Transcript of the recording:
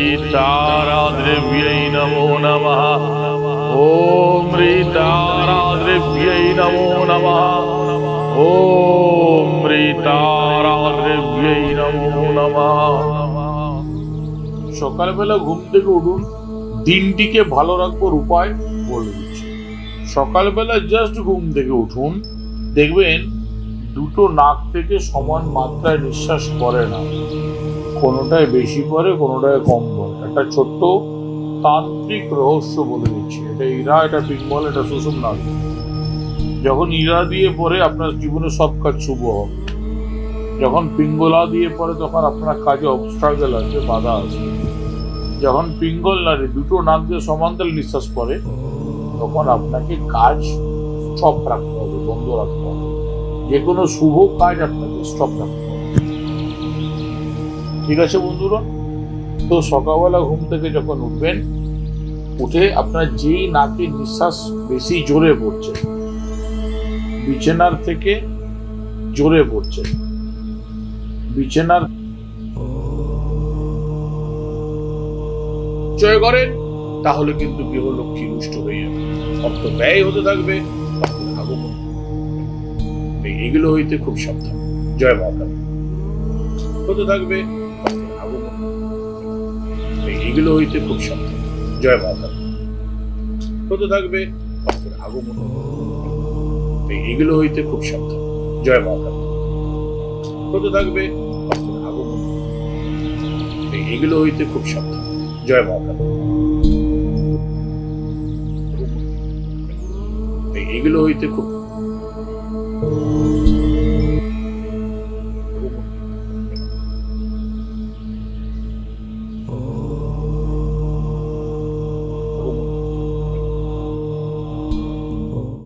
ঋতারাদ্রব্যৈ নমো নমঃ। ওম ঋতারাদ্রব্যৈ নমো নমঃ। ওম ঋতারাদ্রব্যৈ নমো নমঃ। সকালবেলা ঘুম থেকে উঠুন, দিনটিকে ভালো রাখবার উপায় বলে দিচ্ছি। সকালবেলা জাস্ট ঘুম থেকে উঠুন, দেখবেন দুটো নাক থেকে সমান মাত্রায় নিঃশ্বাস পড়ে না, কোনোটায় বেশি পড়ে, কোনোটায় কম পড়ে। একটা ছোট্ট তান্ত্রিক রহস্য বলে দিচ্ছি। এটা ইরা, এটা পিঙ্গল, এটা সুষুম্না। যখন ইরা দিয়ে পড়ে আপনার জীবনে সব কাজ শুভ হবে। যখন পিঙ্গলা দিয়ে পড়ে তখন আপনার কাজে অবস্ট্রাগল আছে, বাধা আছে। যখন পিঙ্গল নারী দুটো নাক দিয়ে সমান্তরাল নিঃশ্বাস পড়ে তখন আপনাকে কাজ স্টপ রাখতে হবে, বন্ধ রাখতে হবে। যে কোনো শুভ কাজ আপনাকে স্টপ রাখতে হবে। ঠিক আছে বন্ধুরা? তো সকালবেলা ঘুম থেকে যখন উঠবেন, উঠে আপনার যেই নাকে নিঃশ্বাস বেশি জোরে পড়ছে, বিছানার থেকে জোরে পড়ছে, বিছানার জয় করেন, তাহলে কিন্তু গৃহলক্ষ্মী রুষ্ট হয়ে যাবে, অর্থ ব্যয় হতে থাকবে, আগমন এগুলো হইতে খুব সাবধান। জয় মাতা হতে থাকবে, আগমন এগুলো হইতে খুব সাবধান। জয় মাতা হতে থাকবে, আগমন এগুলো হইতে খুব সাবধান। জয় মাতা হতে থাকবে, আগমন এগুলো হইতে খুব সাবধান। জয় মাতা এগুলো হইতে খুব